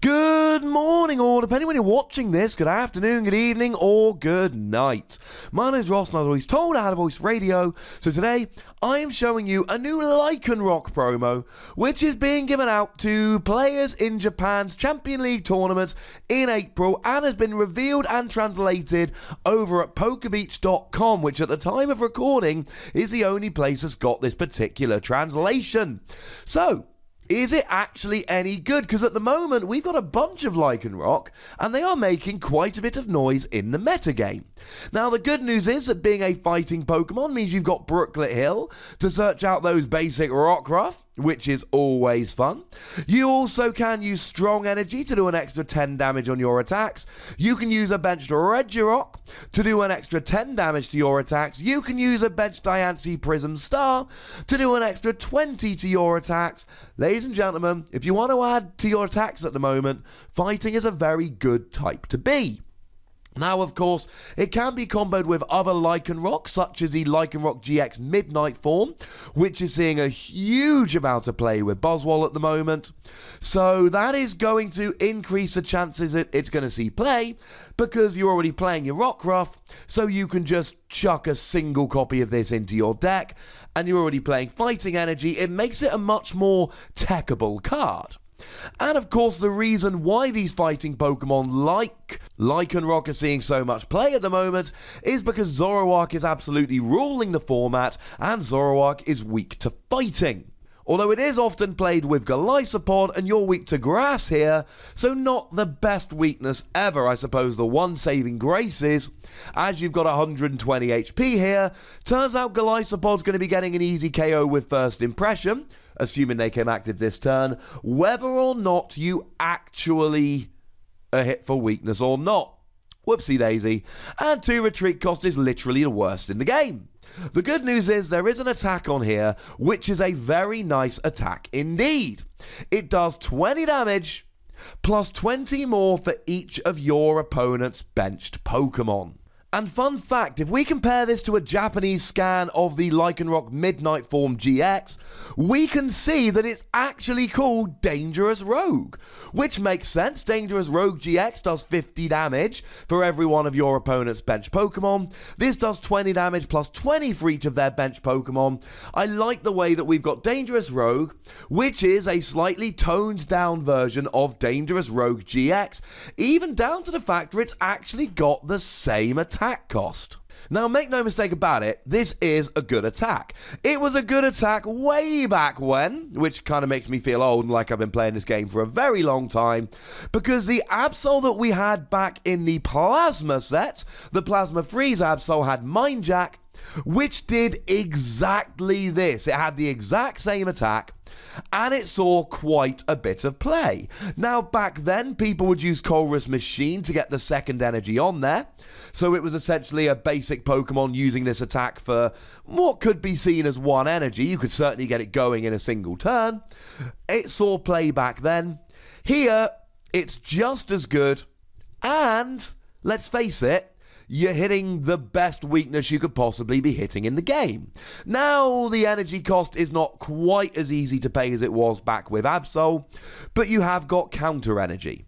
Good morning, or depending when you're watching this, good afternoon, good evening, or good night. My name is Ross, and as always told, I had a voice radio. So today, I am showing you a new Lycanroc promo, which is being given out to players in Japan's Champion League tournaments in April, and has been revealed and translated over at pokerbeach.com, which at the time of recording is the only place that's got this particular translation. So, is it actually any good? Because at the moment, we've got a bunch of Lycanroc, and they are making quite a bit of noise in the metagame. Now, the good news is that being a fighting Pokemon means you've got Brooklet Hill to search out those basic Rockruff, which is always fun. You also can use Strong Energy to do an extra 10 damage on your attacks. You can use a benched Regirock to do an extra 10 damage to your attacks. You can use a benched Diancie Prism Star to do an extra 20 to your attacks. Ladies and gentlemen, if you want to add to your attacks at the moment, fighting is a very good type to be. Now, of course, it can be comboed with other Lycanroc, such as the Lycanroc GX Midnight form, which is seeing a huge amount of play with Buzzwole at the moment. So that is going to increase the chances that it's going to see play, because you're already playing your Rockruff, so you can just chuck a single copy of this into your deck, and you're already playing Fighting Energy. It makes it a much more techable card. And of course, the reason why these fighting Pokemon like Lycanroc are seeing so much play at the moment is because Zoroark is absolutely ruling the format, and Zoroark is weak to fighting. Although it is often played with Golisopod, and you're weak to grass here, so not the best weakness ever. I suppose the one saving grace is, as you've got 120 HP here, turns out Golisopod's going to be getting an easy KO with First Impression, assuming they came active this turn, whether or not you actually are hit for weakness or not. Whoopsie daisy. And 2 retreat cost is literally the worst in the game. The good news is there is an attack on here, which is a very nice attack indeed. It does 20 damage, plus 20 more for each of your opponent's benched Pokemon. And fun fact, if we compare this to a Japanese scan of the Lycanroc Midnight Form GX, we can see that it's actually called Dangerous Rogue, which makes sense. Dangerous Rogue GX does 50 damage for every one of your opponent's bench Pokemon. This does 20 damage plus 20 for each of their bench Pokemon. I like the way that we've got Dangerous Rogue, which is a slightly toned down version of Dangerous Rogue GX, even down to the fact that it's actually got the same attack cost. Now, make no mistake about it, this is a good attack. It was a good attack way back when, which kind of makes me feel old and like I've been playing this game for a very long time, because the Absol that we had back in the Plasma set, the Plasma Freeze Absol, had Mind Jack, which did exactly this. It had the exact same attack, and it saw quite a bit of play. Now, back then, people would use Colress Machine to get the second energy on there, so it was essentially a basic Pokemon using this attack for what could be seen as 1 energy. You could certainly get it going in a single turn. It saw play back then. Here, it's just as good, and let's face it, you're hitting the best weakness you could possibly be hitting in the game. Now, the energy cost is not quite as easy to pay as it was back with Absol, but you have got Counter Energy.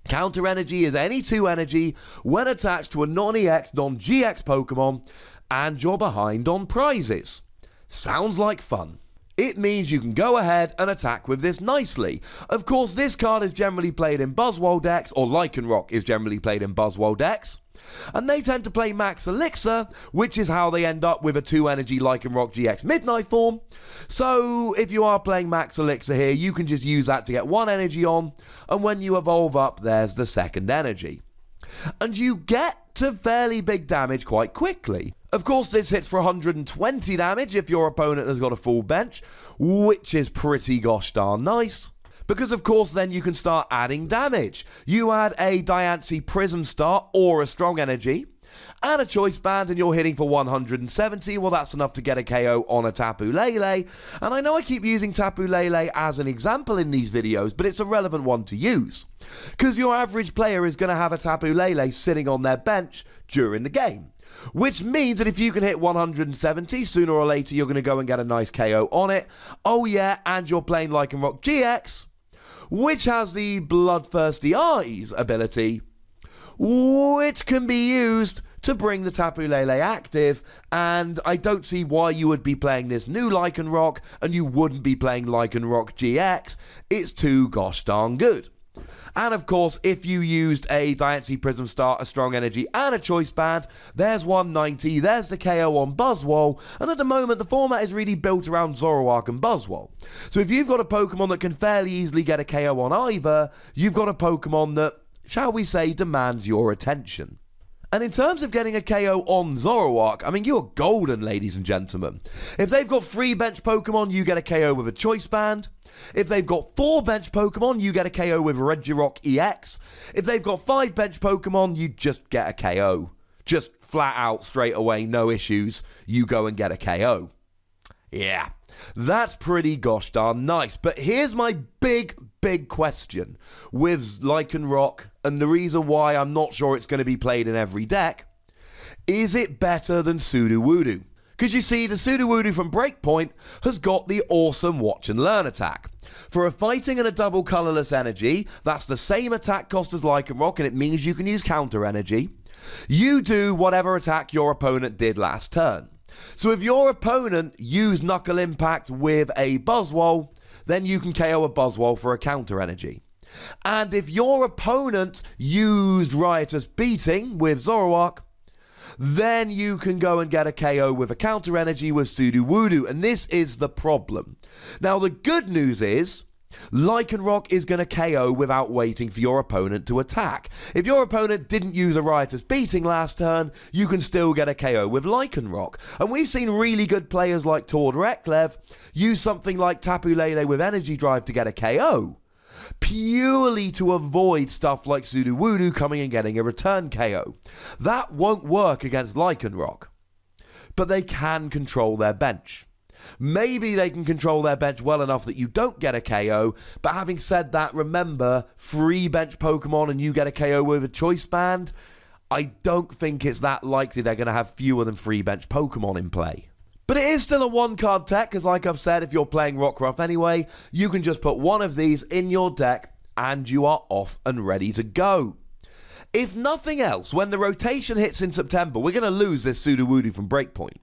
Counter Energy is any 2 energy when attached to a non-EX, non-GX Pokemon, and you're behind on prizes. Sounds like fun. It means you can go ahead and attack with this nicely. Of course, this card is generally played in Buzzwole decks, or Lycanroc is generally played in Buzzwole decks, and they tend to play Max Elixir, which is how they end up with a 2 energy Lycanroc GX Midnight form. So if you are playing Max Elixir here, you can just use that to get 1 energy on, and when you evolve up, there's the second energy. And you get to fairly big damage quite quickly. Of course, this hits for 120 damage if your opponent has got a full bench, which is pretty gosh darn nice. Because of course then you can start adding damage. You add a Diancie Prism Star or a Strong Energy, and a Choice Band, and you're hitting for 170. Well, that's enough to get a KO on a Tapu Lele. And I know I keep using Tapu Lele as an example in these videos, but it's a relevant one to use. Because your average player is going to have a Tapu Lele sitting on their bench during the game. Which means that if you can hit 170, sooner or later you're going to go and get a nice KO on it. Oh yeah, and you're playing Lycanroc GX, which has the Bloodthirsty Eyes ability, which can be used to bring the Tapu Lele active, and I don't see why you would be playing this new Lycanroc and you wouldn't be playing Lycanroc GX. It's too gosh darn good. And of course, if you used a Diancie Prism Star, a Strong Energy, and a Choice Band, there's 190, there's the KO on Buzzwole, and at the moment the format is really built around Zoroark and Buzzwole. So if you've got a Pokemon that can fairly easily get a KO on either, you've got a Pokemon that, shall we say, demands your attention. And in terms of getting a KO on Zoroark, I mean, you're golden, ladies and gentlemen. If they've got 3 bench Pokemon, you get a KO with a Choice Band. If they've got 4 bench Pokemon, you get a KO with Regirock EX. If they've got 5 bench Pokemon, you just get a KO. Just flat out, straight away, no issues, you go and get a KO. Yeah, that's pretty gosh darn nice. But here's my big question with Lycanroc, and the reason why I'm not sure it's going to be played in every deck. Is it better than Sudowoodo? Because you see, the Sudowoodo from Breakpoint has got the awesome Watch and Learn attack. For a fighting and a double colourless energy, that's the same attack cost as Lycanroc, and it means you can use counter energy. You do whatever attack your opponent did last turn. So if your opponent used Knuckle Impact with a Buzzwole, then you can KO a Buzzwole for a counter energy. And if your opponent used Riotous Beating with Zoroark, then you can go and get a KO with a counter energy with Sudowoodo, and this is the problem. Now the good news is, Lycanroc is going to KO without waiting for your opponent to attack. If your opponent didn't use a Riotous Beating last turn, you can still get a KO with Lycanroc. And we've seen really good players like Tord Reklev use something like Tapu Lele with Energy Drive to get a KO, purely to avoid stuff like Sudowoodo coming and getting a return KO. That won't work against Lycanroc, but they can control their bench. Maybe they can control their bench well enough that you don't get a KO, but having said that, remember, 3 bench Pokemon and you get a KO with a Choice Band, I don't think it's that likely they're going to have fewer than 3 bench Pokemon in play. But it is still a 1-card deck, because like I've said, if you're playing Rockruff anyway, you can just put one of these in your deck and you are off and ready to go. If nothing else, when the rotation hits in September, we're going to lose this Sudowoodo from Breakpoint.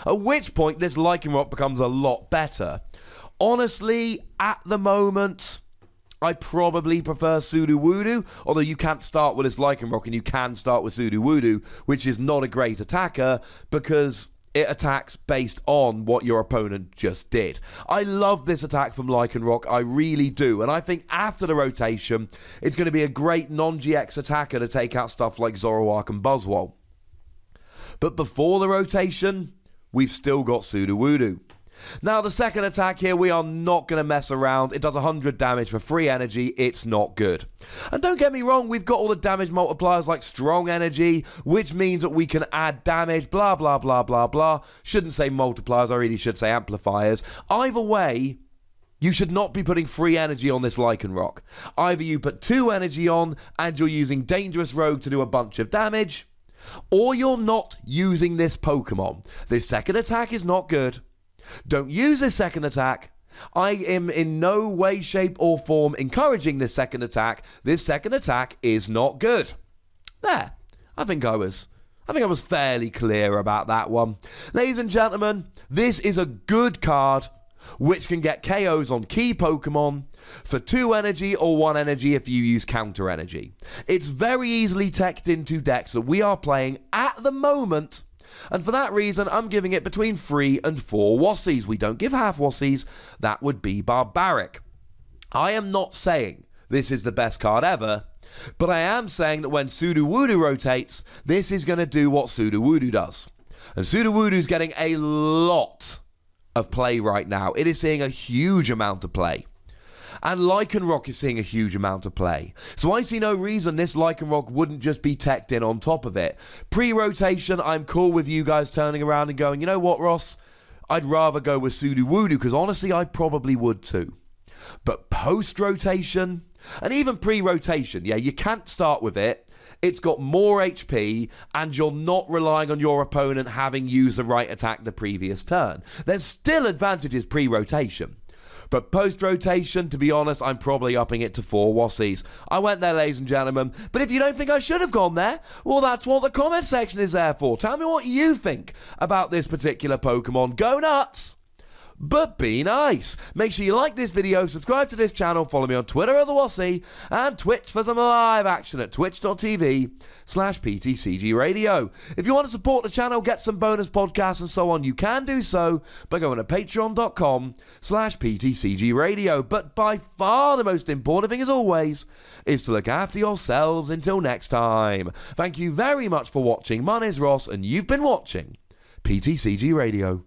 At which point, this Lycanroc becomes a lot better. Honestly, at the moment, I probably prefer Sudowoodo, although you can't start with this Lycanroc and you can start with Sudowoodo, which is not a great attacker, because it attacks based on what your opponent just did. I love this attack from Lycanroc, I really do, and I think after the rotation, it's going to be a great non-GX attacker to take out stuff like Zoroark and Buzzwole. But before the rotation, we've still got Sudowoodo. Now, the second attack here, we are not going to mess around. It does 100 damage for free energy. It's not good. And don't get me wrong, we've got all the damage multipliers like Strong Energy, which means that we can add damage, blah, blah, blah, blah, blah. Shouldn't say multipliers, I really should say amplifiers. Either way, you should not be putting free energy on this Lycanroc. Either you put 2 energy on and you're using Dangerous Rogue to do a bunch of damage, or you're not using this Pokemon. This second attack is not good. Don't use this second attack. I am in no way, shape, or form encouraging this second attack. This second attack is not good. There. I think I was fairly clear about that one. Ladies and gentlemen, this is a good card which can get KOs on key Pokemon for 2 energy or 1 energy if you use counter energy. It's very easily teched into decks that we are playing at the moment, and for that reason I'm giving it between 3 and 4 Wassies. We don't give half Wassies, that would be barbaric. I am not saying this is the best card ever, but I am saying that when Sudowoodo rotates, this is going to do what Sudowoodo does. And Sudowoodo is getting a lot of play right now. It is seeing a huge amount of play. And Lycanroc is seeing a huge amount of play. So I see no reason this Lycanroc wouldn't just be teched in on top of it. Pre-rotation, I'm cool with you guys turning around and going, you know what, Ross? I'd rather go with Sudowoodo, because honestly, I probably would too. But post-rotation, and even pre-rotation, yeah, you can't start with it. It's got more HP, and you're not relying on your opponent having used the right attack the previous turn. There's still advantages pre-rotation. But post-rotation, to be honest, I'm probably upping it to 4 Wassies. I went there, ladies and gentlemen. But if you don't think I should have gone there, well, that's what the comment section is there for. Tell me what you think about this particular Pokemon. Go nuts! But be nice. Make sure you like this video, subscribe to this channel, follow me on Twitter at the Wassie, and Twitch for some live action at twitch.tv/PTCGRadio. If you want to support the channel, get some bonus podcasts and so on, you can do so by going to patreon.com/PTCGRadio. But by far the most important thing, as always, is to look after yourselves until next time. Thank you very much for watching. My name's Ross, and you've been watching PTCG Radio.